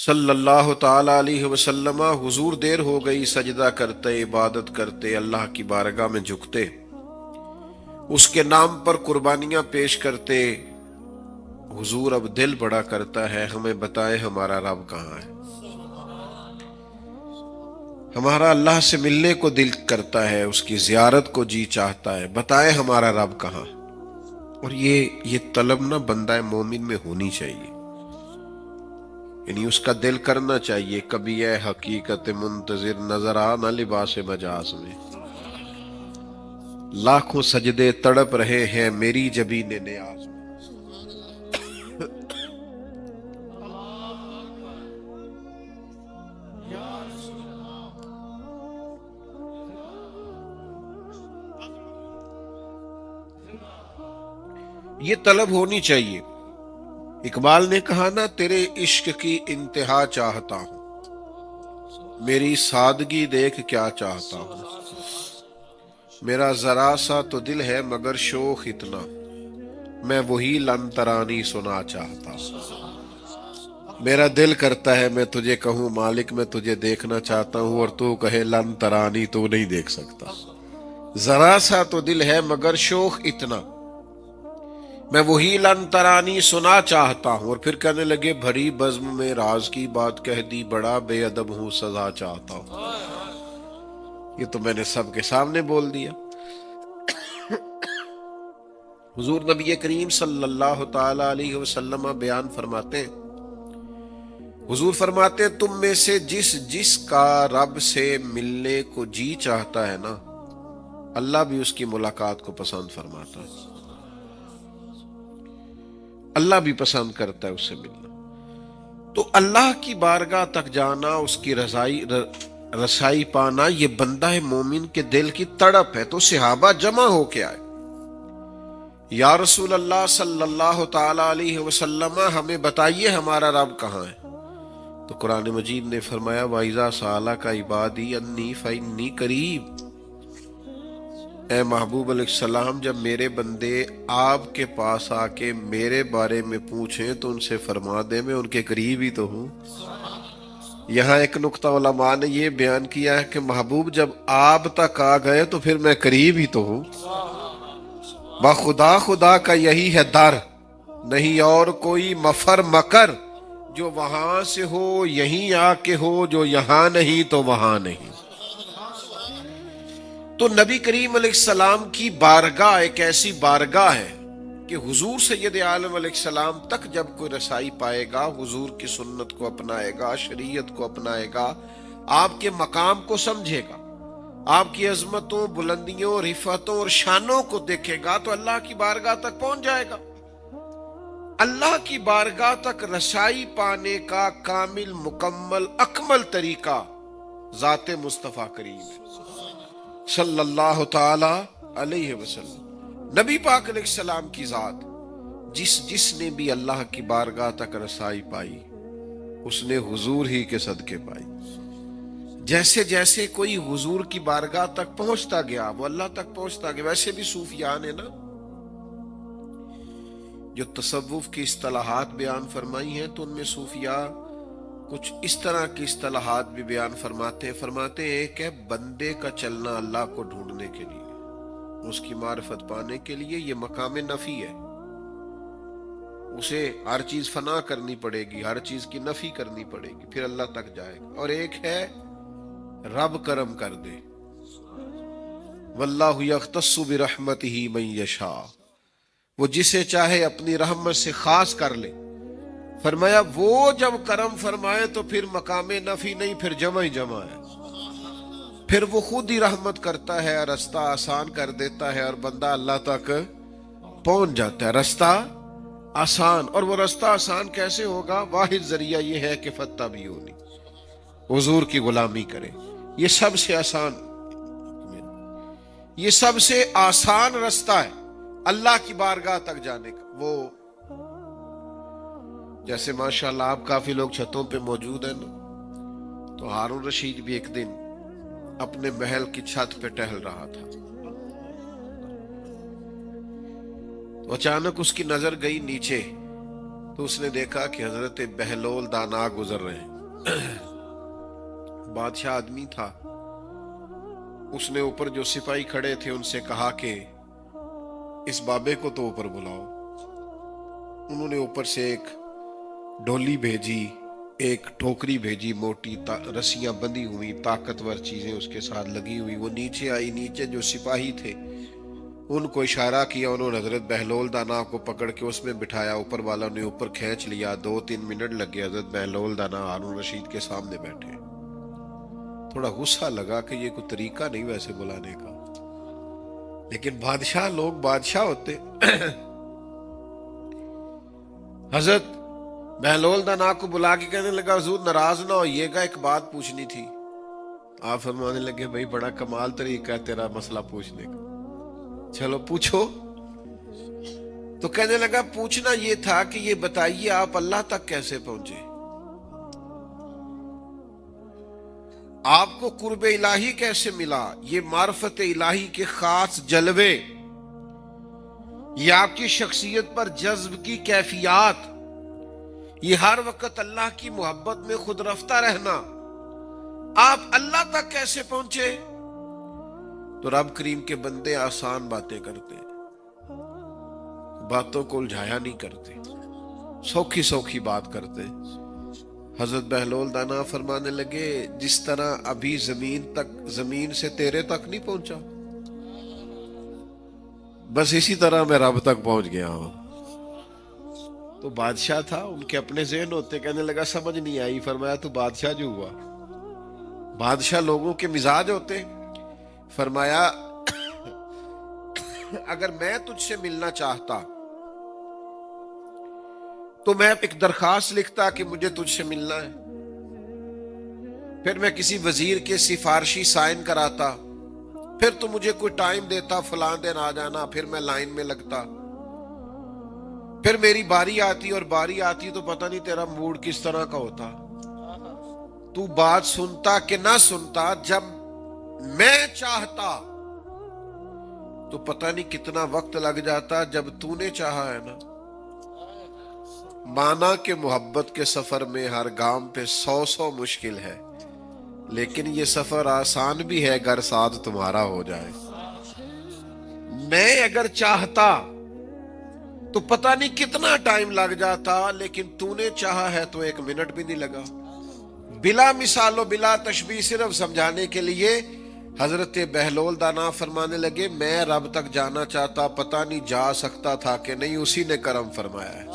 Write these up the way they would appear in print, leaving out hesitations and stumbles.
صلی اللہ تعالی علیہ وسلم، حضور دیر ہو گئی سجدہ کرتے، عبادت کرتے، اللہ کی بارگاہ میں جھکتے، اس کے نام پر قربانیاں پیش کرتے۔ حضور اب دل بڑا کرتا ہے، ہمیں بتائے ہمارا رب کہاں ہے۔ ہمارا اللہ سے ملنے کو دل کرتا ہے، اس کی زیارت کو جی چاہتا ہے، بتائے ہمارا رب کہاں ہے۔ اور یہ طلب نہ بندہ مومن میں ہونی چاہیے، یعنی اس کا دل کرنا چاہیے کبھی اے حقیقت منتظر نظر آ نہ لباس مجاز میں، لاکھوں سجدے تڑپ رہے ہیں میری جبین نیاز میں۔ یہ طلب ہونی چاہیے۔ اقبال نے کہا نا، تیرے عشق کی انتہا چاہتا ہوں، میری سادگی دیکھ کیا چاہتا ہوں، میرا ذرا سا تو دل ہے مگر شوق اتنا، میں وہی لن ترانی سنا چاہتا ہوں۔ میرا دل کرتا ہے میں تجھے کہوں مالک میں تجھے دیکھنا چاہتا ہوں، اور تو کہے لن ترانی، تو نہیں دیکھ سکتا۔ ذرا سا تو دل ہے مگر شوق اتنا، میں وہی لن ترانی سنا چاہتا ہوں۔ اور پھر کہنے لگے، بھری بزم میں راز کی بات کہہ دی، بڑا بے ادب ہوں سزا چاہتا ہوں۔ یہ تو میں نے سب کے سامنے بول دیا۔ حضور نبی کریم صلی اللہ تعالی علیہ وسلم بیان فرماتے ہیں، حضور فرماتے ہیں، تم میں سے جس جس کا رب سے ملنے کو جی چاہتا ہے نا، اللہ بھی اس کی ملاقات کو پسند فرماتا ہے، اللہ بھی پسند کرتا ہے اس سے ملنا۔ تو اللہ کی بارگاہ تک جانا، اس کی رسائی پانا، یہ بندہ مومن کے دل کی تڑپ ہے۔ تو صحابہ جمع ہو کے آئے، یا رسول اللہ صلی اللہ تعالی علیہ وسلم، ہمیں بتائیے ہمارا رب کہاں ہے۔ تو قرآن مجید نے فرمایا، وَإِذَا سَأَلَكَ عِبَادِي أَنِّي فَإِنِّي قَرِيبٌ۔ اے محبوب علیہ السلام، جب میرے بندے آپ کے پاس آ کے میرے بارے میں پوچھیں تو ان سے فرما دیں میں ان کے قریب ہی تو ہوں۔ یہاں ایک نقطہ علماء نے یہ بیان کیا ہے کہ محبوب جب آپ تک آ گئے تو پھر میں قریب ہی تو ہوں۔ بخدا خدا کا یہی ہے در، نہیں اور کوئی مفر مکر، جو وہاں سے ہو یہیں آ کے ہو، جو یہاں نہیں تو وہاں نہیں۔ تو نبی کریم علیہ السلام کی بارگاہ ایک ایسی بارگاہ ہے کہ حضور سید عالم علیہ السلام تک جب کوئی رسائی پائے گا، حضور کی سنت کو اپنائے گا، شریعت کو اپنائے گا، آپ کے مقام کو سمجھے گا، آپ کی عظمتوں، بلندیوں، رفعتوں اور شانوں کو دیکھے گا، تو اللہ کی بارگاہ تک پہنچ جائے گا۔ اللہ کی بارگاہ تک رسائی پانے کا کامل، مکمل، اکمل طریقہ ذات مصطفیٰ کریم ہے صلی اللہ تعالی علیہ وسلم۔ نبی پاک علیہ السلام کی ذات، جس نے بھی اللہ کی بارگاہ تک رسائی پائی، اس نے حضور ہی کے صدقے پائی۔ جیسے جیسے کوئی حضور کی بارگاہ تک پہنچتا گیا، وہ اللہ تک پہنچتا گیا۔ ویسے بھی صوفیاء نے نا جو تصوف کی اصطلاحات بیان فرمائی ہیں، تو ان میں صوفیاء کچھ اس طرح کی اصطلاحات بھی بیان فرماتے ہیں کہ بندے کا چلنا اللہ کو ڈھونڈنے کے لیے، اس کی معرفت پانے کے لیے، یہ مقام نفی ہے۔ اسے ہر چیز فنا کرنی پڑے گی، ہر چیز کی نفی کرنی پڑے گی، پھر اللہ تک جائے گا۔ اور ایک ہے رب کرم کر دے، واللہ یختص برحمتہ من یشاء، وہ جسے چاہے اپنی رحمت سے خاص کر لے۔ فرمایا وہ جب کرم فرمائے تو پھر مقام نفی نہیں، پھر جمع ہی جمع ہے، پھر وہ خود ہی رحمت کرتا ہے، رستہ آسان کر دیتا ہے، اور بندہ اللہ تک پہنچ جاتا ہے۔ رستہ آسان، اور وہ رستہ آسان کیسے ہوگا؟ واحد ذریعہ یہ ہے کہ فتح بھی ہونی، حضور کی غلامی کرے۔ یہ سب سے آسان، یہ سب سے آسان رستہ ہے اللہ کی بارگاہ تک جانے کا۔ وہ جیسے ماشاءاللہ آپ کافی لوگ چھتوں پہ موجود ہیں نا، تو ہارون رشید بھی ایک دن اپنے محل کی چھت پہ ٹہل رہا تھا، تو اچانک اس کی نظر گئی نیچے، تو اس نے دیکھا کہ حضرت بہلول دانا گزر رہے ہیں۔ بادشاہ آدمی تھا، اس نے اوپر جو سپاہی کھڑے تھے ان سے کہا کہ اس بابے کو تو اوپر بلاؤ۔ انہوں نے اوپر سے ایک ڈولی بھیجی، ایک ٹوکری بھیجی، موٹی رسیاں بندھی ہوئی، طاقتور چیزیں اس کے ساتھ لگی ہوئی۔ وہ نیچے آئی، نیچے جو سپاہی تھے ان کو اشارہ کیا، انہوں نے حضرت بہلول دانا کو پکڑ کے اس میں بٹھایا، اوپر والوں نے اوپر کھینچ لیا۔ 2-3 منٹ لگے، حضرت بہلول دانا ہارون رشید کے سامنے بیٹھے۔ تھوڑا غصہ لگا کہ یہ کوئی طریقہ نہیں ویسے بلانے کا، لیکن بادشاہ لوگ بادشاہ ہوتے۔ حضرت بہلول دانا کو بلا کے کہنے لگا حضور ناراض نہ ہوئیے گا، ایک بات پوچھنی تھی۔ آپ فرمانے لگے بھائی بڑا کمال طریقہ ہے تیرا مسئلہ پوچھنے کا، چلو پوچھو۔ تو کہنے لگا پوچھنا یہ تھا کہ یہ بتائیے آپ اللہ تک کیسے پہنچے؟ آپ کو قرب الہی کیسے ملا؟ یہ معرفت الہی کے خاص جلوے، یہ آپ کی شخصیت پر جذب کی کیفیات، یہ ہر وقت اللہ کی محبت میں خود رفتہ رہنا، آپ اللہ تک کیسے پہنچے؟ تو رب کریم کے بندے آسان باتیں کرتے، باتوں کو الجھایا نہیں کرتے، سوکھی سوکھی بات کرتے۔ حضرت بہلول دانا فرمانے لگے جس طرح ابھی زمین سے تیرے تک نہیں پہنچا، بس اسی طرح میں رب تک پہنچ گیا ہوں۔ تو بادشاہ تھا، ان کے اپنے ذہن ہوتے، کہنے لگا سمجھ نہیں آئی۔ فرمایا تو بادشاہ جو ہوا، بادشاہ لوگوں کے مزاج ہوتے۔ فرمایا اگر میں تجھ سے ملنا چاہتا تو میں ایک درخواست لکھتا کہ مجھے تجھ سے ملنا ہے، پھر میں کسی وزیر کے سفارشی سائن کراتا، پھر تو مجھے کوئی ٹائم دیتا فلاں دن آ جانا، پھر میں لائن میں لگتا، پھر میری باری آتی تو پتہ نہیں تیرا موڈ کس طرح کا ہوتا، تو بات سنتا کہ نہ سنتا۔ جب میں چاہتا تو پتہ نہیں کتنا وقت لگ جاتا، جب تو نے چاہا ہے نا۔ مانا کہ محبت کے سفر میں ہر گام پہ 100 مشکل ہے، لیکن یہ سفر آسان بھی ہے اگر ساتھ تمہارا ہو جائے۔ میں اگر چاہتا تو پتہ نہیں کتنا ٹائم لگ جاتا، لیکن تو نے چاہا ہے تو 1 منٹ بھی نہیں لگا۔ بلا مثال و بلا تشبیہ، صرف سمجھانے کے لیے حضرت بہلول دانا فرمانے لگے میں رب تک جانا چاہتا، پتہ نہیں جا سکتا تھا کہ نہیں، اسی نے کرم فرمایا ہے،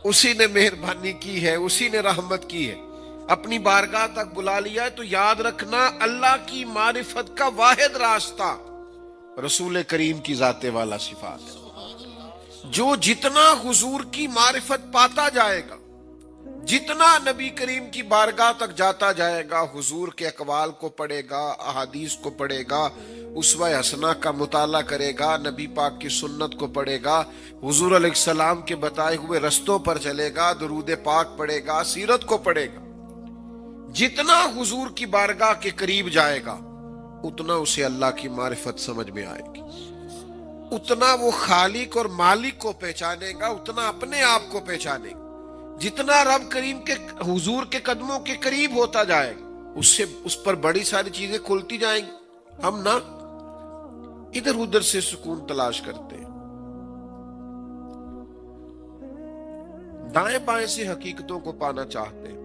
اسی نے مہربانی کی ہے، اسی نے رحمت کی ہے، اپنی بارگاہ تک بلا لیا ہے۔ تو یاد رکھنا اللہ کی معرفت کا واحد راستہ رسول کریم کی ذات والا صفات ہے۔ جو جتنا حضور کی معرفت پاتا جائے گا، جتنا نبی کریم کی بارگاہ تک جاتا جائے گا، حضور کے اقوال کو پڑھے گا، احادیث کو پڑھے گا، اسوہ حسنہ کا مطالعہ کرے گا، نبی پاک کی سنت کو پڑھے گا، حضور علیہ السلام کے بتائے ہوئے رستوں پر چلے گا، درود پاک پڑھے گا، سیرت کو پڑھے گا، جتنا حضور کی بارگاہ کے قریب جائے گا اتنا اسے اللہ کی معرفت سمجھ میں آئے گی، اتنا وہ خالق اور مالک کو پہچانے گا، اتنا اپنے آپ کو پہچانے گا۔ جتنا رب کریم کے حضور کے قدموں کے قریب ہوتا جائے گا، اس پر بڑی ساری چیزیں کھلتی جائیں گی۔ ہم نا ادھر ادھر سے سکون تلاش کرتے ہیں، دائیں بائیں سے حقیقتوں کو پانا چاہتے ہیں،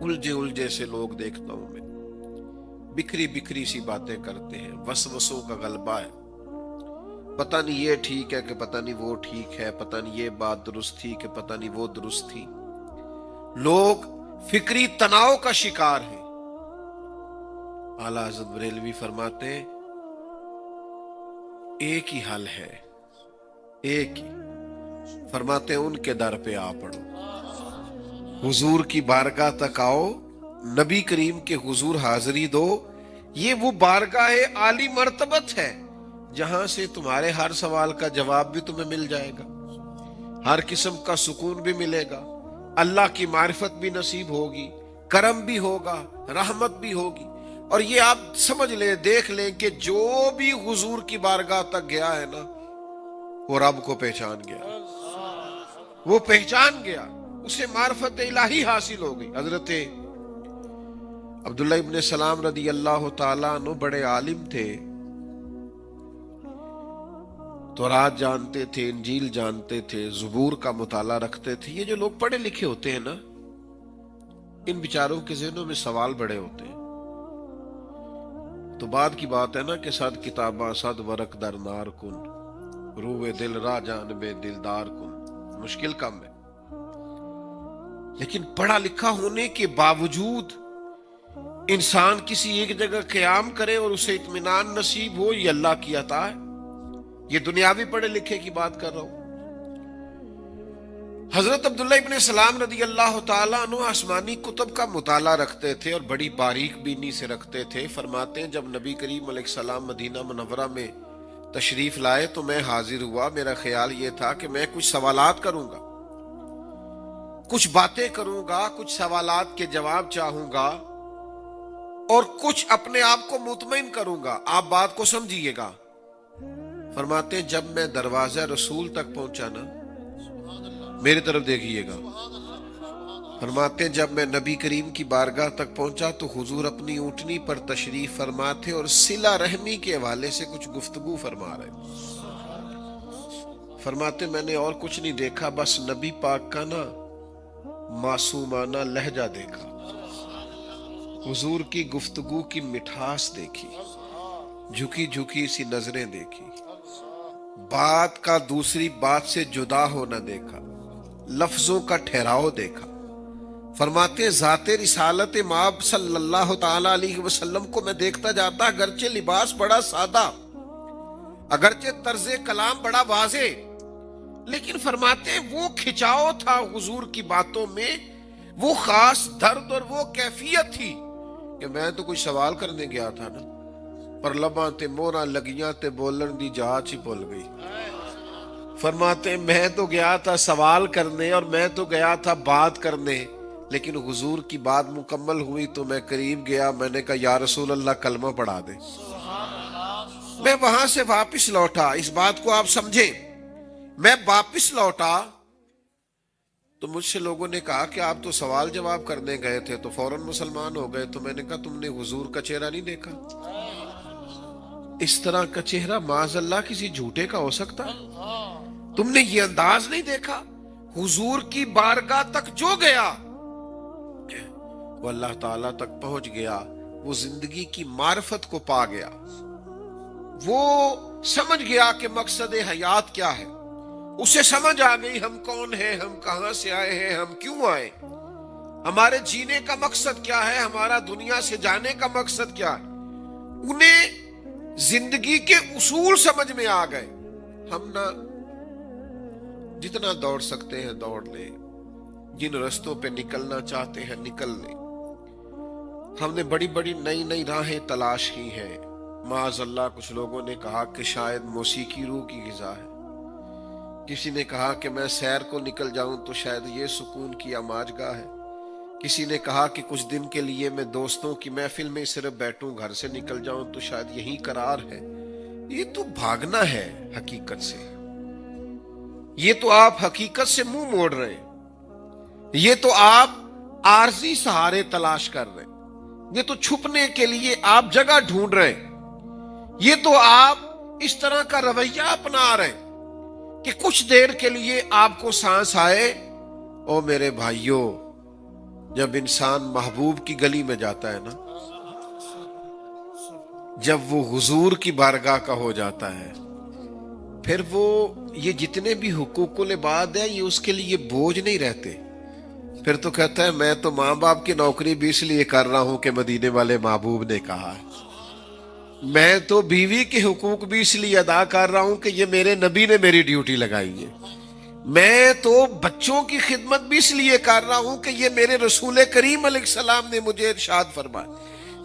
الجھے سے لوگ دیکھتا ہوں میں، بکھری بکھری سی باتیں کرتے ہیں، وسوسوں کا غلبہ ہے، پتہ نہیں یہ ٹھیک ہے کہ پتہ نہیں وہ ٹھیک ہے، پتہ نہیں یہ بات درست تھی کہ پتہ نہیں وہ درست تھی۔ لوگ فکری تناؤ کا شکار ہیں۔ اعلیٰ حضرت بریلوی فرماتے ہیں ایک ہی حل ہے، ایک ہی، فرماتے ہیں ان کے در پہ آ پڑو، حضور کی بارگاہ تک آؤ، نبی کریم کے حضور حاضری دو۔ یہ وہ بارگاہ عالی مرتبت ہے جہاں سے تمہارے ہر سوال کا جواب بھی تمہیں مل جائے گا، ہر قسم کا سکون بھی ملے گا، اللہ کی معرفت بھی نصیب ہوگی، کرم بھی ہوگا، رحمت بھی ہوگی۔ اور یہ آپ سمجھ لیں، دیکھ لیں کہ جو بھی حضور کی بارگاہ تک گیا ہے نا، وہ رب کو پہچان گیا، وہ پہچان گیا، اسے معرفت الہی حاصل ہو گئی۔ حضرت عبداللہ ابن سلام رضی اللہ تعالیٰ عنہ بڑے عالم تھے، تورات جانتے تھے، انجیل جانتے تھے، زبور کا مطالعہ رکھتے تھے۔ یہ جو لوگ پڑھے لکھے ہوتے ہیں نا، ان بیچاروں کے ذہنوں میں سوال بڑے ہوتے ہیں۔ تو بعد کی بات ہے نا کہ صد کتاباں صد ورق در نار کن، روئے دل راہ جانب دلدار کن، مشکل کام ہے۔ لیکن پڑھا لکھا ہونے کے باوجود انسان کسی ایک جگہ قیام کرے اور اسے اطمینان نصیب ہو، یہ اللہ کی عطا ہے۔ یہ دنیاوی پڑھے لکھے کی بات کر رہا ہوں۔ حضرت عبداللہ ابن سلام رضی اللہ تعالیٰ عنہ آسمانی کتب کا مطالعہ رکھتے تھے اور بڑی باریک بینی سے رکھتے تھے۔ فرماتے ہیں جب نبی کریم علیہ السلام مدینہ منورہ میں تشریف لائے تو میں حاضر ہوا۔ میرا خیال یہ تھا کہ میں کچھ سوالات کروں گا، کچھ باتیں کروں گا، کچھ سوالات کے جواب چاہوں گا اور کچھ اپنے آپ کو مطمئن کروں گا۔ آپ بات کو سمجھیے گا۔ فرماتے ہیں جب میں دروازہ رسول تک پہنچا نا، میری طرف دیکھیے گا، فرماتے ہیں جب میں نبی کریم کی بارگاہ تک پہنچا تو حضور اپنی اونٹنی پر تشریف فرما تھے اور صلہ رحمی کے حوالے سے کچھ گفتگو فرما رہے۔ فرماتے میں نے اور کچھ نہیں دیکھا، بس نبی پاک کا نا معصومانہ لہجہ دیکھا، حضور کی گفتگو کی مٹھاس دیکھی، جھکی جھکی سی نظریں دیکھی، بات کا دوسری بات سے جدا ہونا دیکھا، لفظوں کا ٹھہراؤ دیکھا۔ فرماتے ذات رسالت مآب صلی اللہ تعالی علیہ وسلم کو میں دیکھتا جاتا، اگرچہ لباس بڑا سادہ، اگرچہ طرز کلام بڑا واضح، لیکن فرماتے وہ کھچاؤ تھا حضور کی باتوں میں، وہ خاص درد اور وہ کیفیت تھی کہ میں تو کوئی سوال کرنے گیا تھا نا، پر لباں تے موراں لگیاں تے بولن دی جاچ ہی بھول گئی۔ فرماتے میں تو گیا تھا سوال کرنے اور میں تو گیا تھا بات کرنے، لیکن حضور کی بات مکمل ہوئی تو میں قریب گیا، میں نے کہا یا رسول اللہ کلمہ پڑھا دے۔ میں وہاں سے واپس لوٹا، اس بات کو آپ سمجھیں، میں واپس لوٹا تو مجھ سے لوگوں نے کہا کہ آپ تو سوال جواب کرنے گئے تھے تو فوراً مسلمان ہو گئے۔ تو میں نے کہا تم نے حضور کا چہرہ نہیں دیکھا؟ اس طرح کا چہرہ معاذ اللہ کسی جھوٹے کا ہو سکتا؟ تم نے یہ انداز نہیں دیکھا؟ حضور کی بارگاہ تک جو گیا وہ اللہ تعالیٰ تک پہنچ گیا، وہ زندگی کی معرفت کو پا گیا، وہ سمجھ گیا کہ مقصد حیات کیا ہے، اسے سمجھ آ گئی ہم کون ہیں، ہم کہاں سے آئے ہیں، ہم کیوں آئے، ہمارے جینے کا مقصد کیا ہے، ہمارا دنیا سے جانے کا مقصد کیا ہے۔ انہیں زندگی کے اصول سمجھ میں آ گئے۔ ہم نہ جتنا دوڑ سکتے ہیں دوڑ لیں، جن رستوں پہ نکلنا چاہتے ہیں نکل لیں۔ ہم نے بڑی بڑی نئی نئی راہیں تلاش کی ہیں، معاذ اللہ کچھ لوگوں نے کہا کہ شاید موسیقی روح کی غذا ہے، کسی نے کہا کہ میں سیر کو نکل جاؤں تو شاید یہ سکون کی آماج گاہ ہے، کسی نے کہا کہ کچھ دن کے لیے میں دوستوں کی محفل میں صرف بیٹھوں، گھر سے نکل جاؤں تو شاید یہی قرار ہے۔ یہ تو بھاگنا ہے حقیقت سے، یہ تو آپ حقیقت سے منہ موڑ رہے ہیں، یہ تو آپ عارضی سہارے تلاش کر رہے ہیں، یہ تو چھپنے کے لیے آپ جگہ ڈھونڈ رہے ہیں، یہ تو آپ اس طرح کا رویہ اپنا رہے ہیں کہ کچھ دیر کے لیے آپ کو سانس آئے۔ او میرے بھائیوں، جب انسان محبوب کی گلی میں جاتا ہے نا، جب وہ حضور کی بارگاہ کا ہو جاتا ہے، پھر وہ یہ جتنے بھی حقوق العباد ہیں یہ اس کے لیے بوجھ نہیں رہتے۔ پھر تو کہتا ہے میں تو ماں باپ کی نوکری بھی اس لیے کر رہا ہوں کہ مدینے والے محبوب نے کہا ہے، میں تو بیوی کے حقوق بھی اس لیے ادا کر رہا ہوں کہ یہ میرے نبی نے میری ڈیوٹی لگائی ہے، میں تو بچوں کی خدمت بھی اس لیے کر رہا ہوں کہ یہ میرے رسول کریم علیہ السلام نے مجھے ارشاد فرمایا،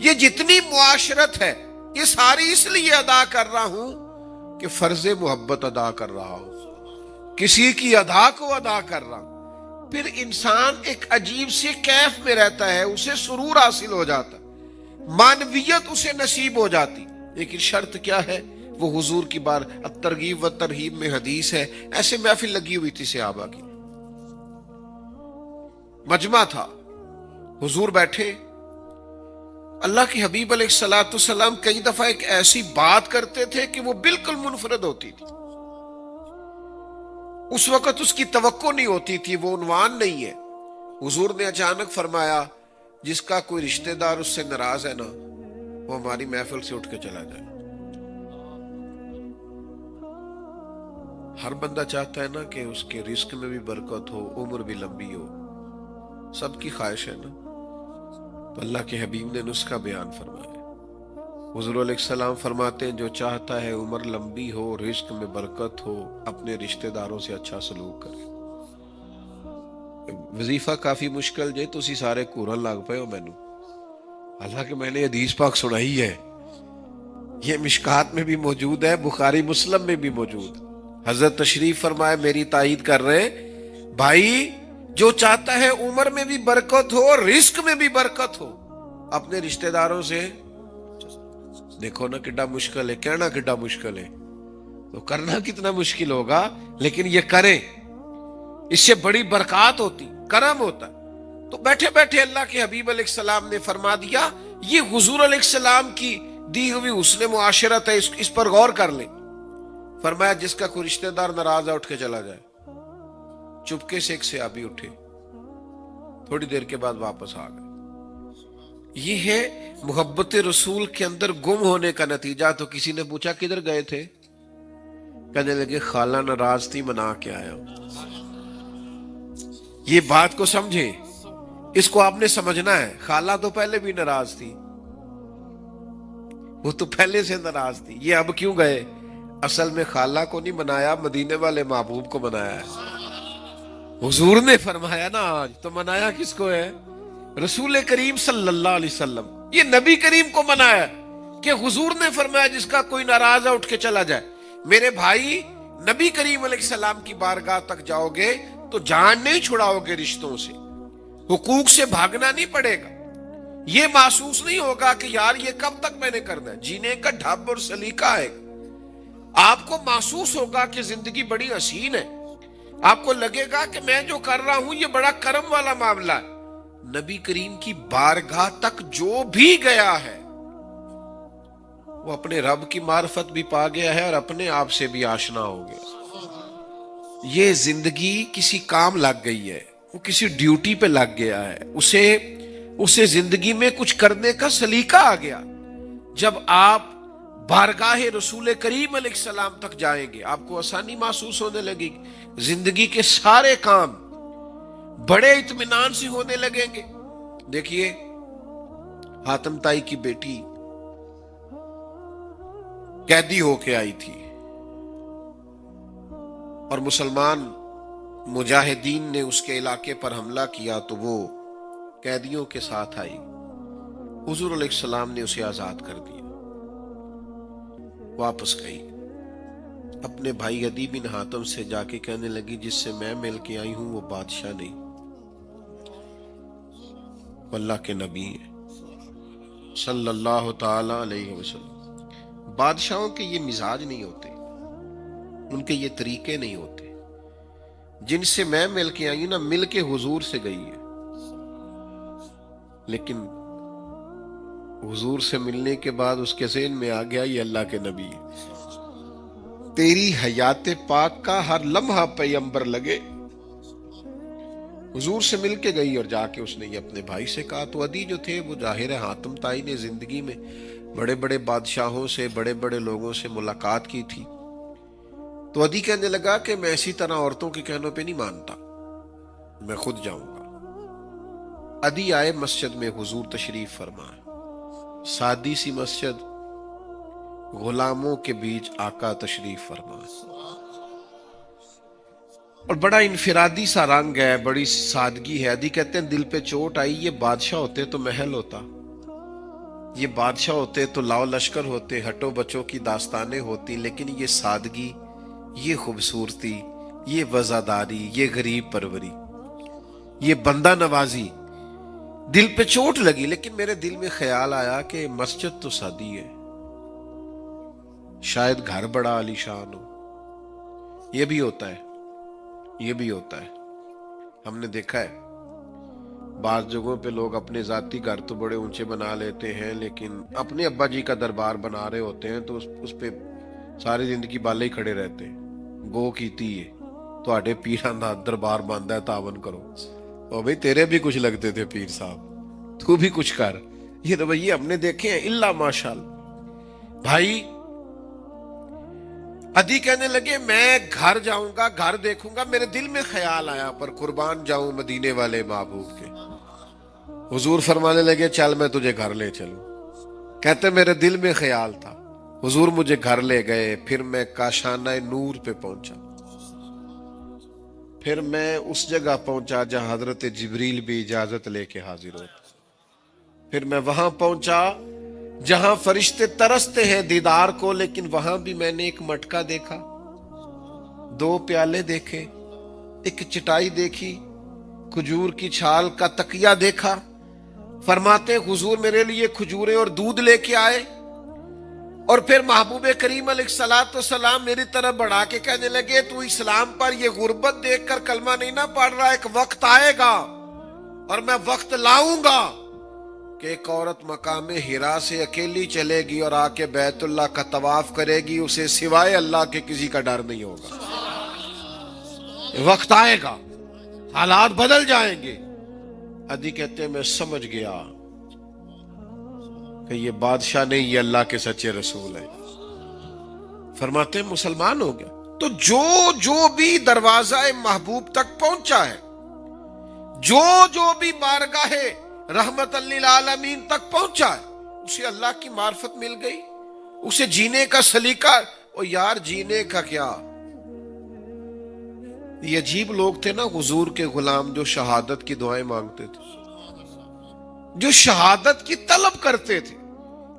یہ جتنی معاشرت ہے یہ ساری اس لیے ادا کر رہا ہوں کہ فرض محبت ادا کر رہا ہوں، کسی کی ادا کو ادا کر رہا ہوں۔ پھر انسان ایک عجیب سے کیف میں رہتا ہے، اسے سرور حاصل ہو جاتا، معنویت اسے نصیب ہو جاتی، لیکن شرط کیا ہے؟ وہ حضور کی بار الترغیب و ترہیب میں حدیث ہے، ایسے محفل لگی ہوئی تھی صحابہ کی، مجمع تھا، حضور بیٹھے، اللہ کے حبیب علیہ الصلوۃ والسلام کئی دفعہ ایک ایسی بات کرتے تھے کہ وہ بالکل منفرد ہوتی تھی، اس وقت اس کی توقع نہیں ہوتی تھی، وہ عنوان نہیں ہے۔ حضور نے اچانک فرمایا جس کا کوئی رشتہ دار اس سے ناراض ہے نا، وہ ہماری محفل سے اٹھ کے چلا جائے۔ ہر بندہ چاہتا ہے نا کہ اس کے رزق میں بھی برکت ہو، عمر بھی لمبی ہو، سب کی خواہش ہے نا۔ تو اللہ کے حبیب نے نسخہ بیان فرمایا۔ حضور علیہ السلام فرماتے ہیں جو چاہتا ہے عمر لمبی ہو، رزق میں برکت ہو، اپنے رشتہ داروں سے اچھا سلوک کرے۔ وظیفہ کافی مشکل جے تسی سارے کورن لگ پے ہو مینوں، حالانکہ میں نے حدیث پاک سنائی ہے، یہ مشکات میں بھی موجود ہے، بخاری مسلم میں بھی موجود ہے۔ حضرت تشریف فرمائے، میری تائید کر رہے ہیں، بھائی جو چاہتا ہے عمر میں بھی برکت ہو، رزق میں بھی برکت ہو، اپنے رشتہ داروں سے، دیکھو نا کڈا مشکل ہے، کہنا کڈا مشکل ہے، تو کرنا کتنا مشکل ہوگا، لیکن یہ کریں، اس سے بڑی برکات ہوتی، کرم ہوتا۔ تو بیٹھے بیٹھے اللہ کے حبیب علیہ السلام نے فرما دیا، یہ حضور علیہ السلام کی دی ہوئی حسن معاشرت ہے، اس پر غور کر لیں۔ فرمایا جس کا کوئی رشتہ دار ناراض ہے اٹھ کے چلا جائے۔ چپکے سے ایک صحابی اٹھے، تھوڑی دیر کے بعد واپس آ گئے۔ یہ ہے محبت رسول کے اندر گم ہونے کا نتیجہ۔ تو کسی نے پوچھا کدھر گئے تھے؟ کہنے لگے خالہ ناراض تھی، منا کے آیا ہوں۔ یہ بات کو سمجھیں، اس کو آپ نے سمجھنا ہے۔ خالہ تو پہلے بھی ناراض تھی، وہ تو پہلے سے ناراض تھی، یہ اب کیوں گئے؟ اصل میں خالہ کو نہیں منایا، مدینے والے محبوب کو منایا ہے۔ حضور نے فرمایا نا آج تو منایا کس کو ہے؟ رسول کریم صلی اللہ علیہ وسلم، یہ نبی کریم کو منایا کہ حضور نے فرمایا جس کا کوئی ناراض ہے اٹھ کے چلا جائے۔ میرے بھائی، نبی کریم علیہ السلام کی بارگاہ تک جاؤ گے تو جان نہیں چھڑاؤ گے، رشتوں سے، حقوق سے بھاگنا نہیں پڑے گا، یہ محسوس نہیں ہوگا کہ یار یہ کب تک میں نے کرنا ہے۔ جینے کا ڈھب اور سلیقہ ہے، آپ کو محسوس ہوگا کہ زندگی بڑی حسین ہے، آپ کو لگے گا کہ میں جو کر رہا ہوں یہ بڑا کرم والا معاملہ ہے۔ نبی کریم کی بارگاہ تک جو بھی گیا ہے وہ اپنے رب کی معرفت بھی پا گیا ہے اور اپنے آپ سے بھی آشنا ہو گیا۔ یہ زندگی کسی کام لگ گئی ہے، وہ کسی ڈیوٹی پہ لگ گیا ہے، اسے زندگی میں کچھ کرنے کا سلیقہ آ گیا۔ جب آپ بارگاہ رسول کریم علیہ السلام تک جائیں گے آپ کو آسانی محسوس ہونے لگے گی، زندگی کے سارے کام بڑے اطمینان سے ہونے لگیں گے۔ دیکھیے حاتم تائی کی بیٹی قیدی ہو کے آئی تھی اور مسلمان مجاہدین نے اس کے علاقے پر حملہ کیا تو وہ قیدیوں کے ساتھ آئی، حضور علیہ السلام نے اسے آزاد کر دیا، واپس گئی، اپنے بھائی عدی بن حاتم سے جا کے کہنے لگی جس سے میں مل کے آئی ہوں وہ بادشاہ نہیں، اللہ کے نبی ہیں صلی اللہ تعالی علیہ وسلم۔ بادشاہوں کے یہ مزاج نہیں ہوتے، ان کے یہ طریقے نہیں ہوتے۔ جن سے میں مل کے آئی ہوں نا، مل کے حضور سے گئی ہے، لیکن حضور سے ملنے کے بعد اس کے ذہن میں آ گیا یہ اللہ کے نبی ہے، تیری حیات پاک کا ہر لمحہ پیغمبر لگے۔ حضور سے مل کے گئی اور جا کے اس نے یہ اپنے بھائی سے کہا۔ تو عدی جو تھے وہ ظاہر ہے حاتم تائی نے زندگی میں بڑے بڑے بادشاہوں سے، بڑے بڑے لوگوں سے ملاقات کی تھی، تو عدی کہنے لگا کہ میں اسی طرح عورتوں کے کہنوں پہ نہیں مانتا، میں خود جاؤں گا۔ عدی آئے مسجد میں، حضور تشریف فرمائے، سادی سی مسجد، غلاموں کے بیچ آقا تشریف فرمائے، اور بڑا انفرادی سا رنگ ہے، بڑی سادگی ہے۔ عدی کہتے ہیں دل پہ چوٹ آئی، یہ بادشاہ ہوتے تو محل ہوتا، یہ بادشاہ ہوتے تو لاؤ لشکر ہوتے، ہٹو بچوں کی داستانیں ہوتی، لیکن یہ سادگی، یہ خوبصورتی، یہ وزاداری، یہ غریب پروری، یہ بندہ نوازی، دل پہ چوٹ لگی۔ لیکن میرے دل میں خیال آیا کہ مسجد تو سادی ہے، شاید گھر بڑا عالی شان ہو۔ یہ بھی ہوتا ہے، یہ بھی ہوتا ہے، ہم نے دیکھا ہے بعض جگہوں پہ لوگ اپنے ذاتی گھر تو بڑے اونچے بنا لیتے ہیں، لیکن اپنے ابا جی کا دربار بنا رہے ہوتے ہیں تو اس پہ ساری زندگی بالے ہی کھڑے رہتے ہیں۔ گو کیتی ہے تواڈے پیراں دا دربار بندا ہے، تعاون کرو۔ او بھئی تیرے بھی کچھ لگتے تھے پیر صاحب، تو بھی کچھ کر۔ یہ رویے ہم نے دیکھے ہیں، الا ماشاء اللہ۔ بھائی ادی کہنے لگے میں گھر جاؤں گا، گھر دیکھوں گا، میرے دل میں خیال آیا پر قربان جاؤں مدینے والے محبوب کے۔ حضور فرمانے لگے چل میں تجھے گھر لے چلوں۔ کہتے میرے دل میں خیال تھا، حضور مجھے گھر لے گئے، پھر میں کاشانہ نور پہ پہنچا، پھر میں اس جگہ پہنچا جہاں حضرت جبریل بھی اجازت لے کے حاضر ہوتا، پھر میں وہاں پہنچا جہاں فرشتے ترستے ہیں دیدار کو، لیکن وہاں بھی میں نے ایک مٹکا دیکھا، 2 پیالے دیکھے، ایک چٹائی دیکھی، کھجور کی چھال کا تکیہ دیکھا۔ فرماتے حضور میرے لیے کھجوریں اور دودھ لے کے آئے، اور پھر محبوب کریم علیہ الصلوۃ والسلام میری طرف بڑھا کے کہنے لگے تو اسلام پر یہ غربت دیکھ کر کلمہ نہیں نہ پڑھ رہا، ایک وقت آئے گا اور میں وقت لاؤں گا کہ ایک عورت مقام حرا سے اکیلی چلے گی اور آ کے بیت اللہ کا طواف کرے گی، اسے سوائے اللہ کے کسی کا ڈر نہیں ہوگا۔ وقت آئے گا، حالات بدل جائیں گے۔ ادی کہتے ہیں میں سمجھ گیا کہ یہ بادشاہ نہیں، یہ اللہ کے سچے رسول ہیں۔ فرماتے ہیں مسلمان ہو گیا۔ تو جو بھی دروازہ محبوب تک پہنچا ہے، جو بھی بارگاہ رحمت للعالمین تک پہنچا ہے، اسے اللہ کی معرفت مل گئی، اسے جینے کا سلیقہ۔ اور یار جینے کا کیا، یہ عجیب لوگ تھے نا حضور کے غلام، جو شہادت کی دعائیں مانگتے تھے، جو شہادت کی طلب کرتے تھے،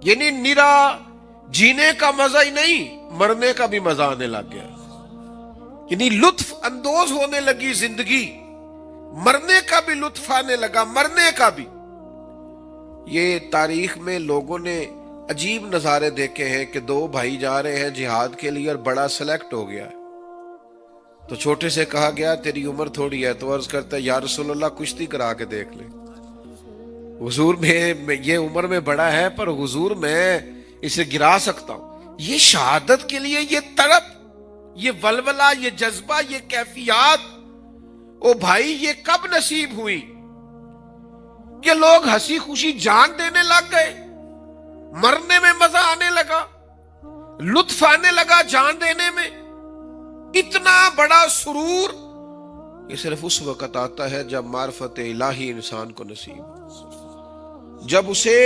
یعنی نرا جینے کا مزہ ہی نہیں، مرنے کا بھی مزہ آنے لگ گیا، یعنی لطف اندوز ہونے لگی زندگی، مرنے کا بھی لطف آنے لگا، مرنے کا بھی۔ یہ تاریخ میں لوگوں نے عجیب نظارے دیکھے ہیں کہ 2 بھائی جا رہے ہیں جہاد کے لیے اور بڑا سلیکٹ ہو گیا ہے، تو چھوٹے سے کہا گیا تیری عمر تھوڑی ہے، تو عرض کرتا ہے یا رسول اللہ کشتی کرا کے دیکھ لیں۔ حضور میں یہ عمر میں بڑا ہے پر حضور میں اسے گرا سکتا ہوں۔ یہ شہادت کے لیے یہ تڑپ، یہ ولولہ، یہ جذبہ، یہ کیفیات، او بھائی یہ کب نصیب ہوئی کہ لوگ ہنسی خوشی جان دینے لگ گئے، مرنے میں مزہ آنے لگا، لطف آنے لگا جان دینے میں، اتنا بڑا سرور۔ یہ صرف اس وقت آتا ہے جب معرفت الہی انسان کو نصیب ہو، جب اسے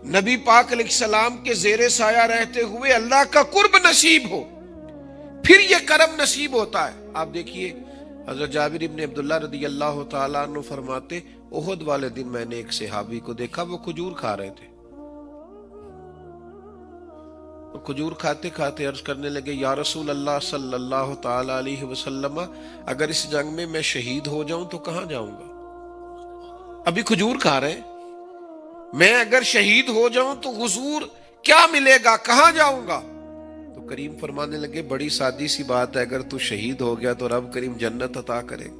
نبی پاک علیہ السلام کے زیر سایہ رہتے ہوئے اللہ کا قرب نصیب ہو، پھر یہ کرم نصیب ہوتا ہے۔ آپ دیکھیے حضرت جابر ابن عبداللہ رضی اللہ تعالیٰ عنہ فرماتے احد والے دن میں نے ایک صحابی کو دیکھا، وہ کھجور کھا رہے تھے، کھجور کھاتے کھاتے عرض کرنے لگے یا رسول اللہ صلی اللہ تعالی علیہ وسلم، اگر اس جنگ میں میں شہید ہو جاؤں تو کہاں جاؤں گا؟ ابھی کھجور کھا رہے ہیں، میں اگر شہید ہو جاؤں تو حضور کیا ملے گا، کہاں جاؤں گا؟ تو کریم فرمانے لگے بڑی سادی سی بات ہے، اگر تو شہید ہو گیا تو رب کریم جنت عطا کرے گا۔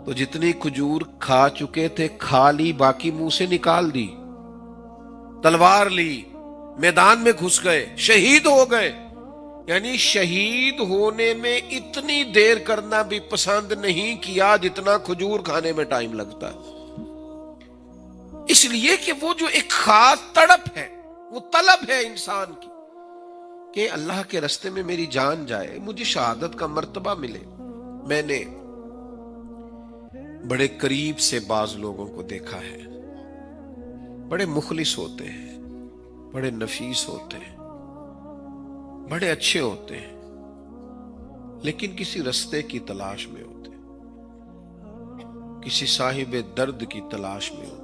تو جتنی کھجور کھا چکے تھے کھا لی، باقی منہ سے نکال دی، تلوار لی، میدان میں گھس گئے، شہید ہو گئے۔ یعنی شہید ہونے میں اتنی دیر کرنا بھی پسند نہیں کیا جتنا کھجور کھانے میں ٹائم لگتا ہے، اس لیے کہ وہ جو ایک خاص تڑپ ہے، وہ طلب ہے انسان کی کہ اللہ کے رستے میں میری جان جائے، مجھے شہادت کا مرتبہ ملے۔ میں نے بڑے قریب سے بعض لوگوں کو دیکھا ہے، بڑے مخلص ہوتے ہیں، بڑے نفیس ہوتے ہیں، بڑے اچھے ہوتے ہیں، لیکن کسی رستے کی تلاش میں ہوتے ہیں، کسی صاحب درد کی تلاش میں ہوتے ہیں۔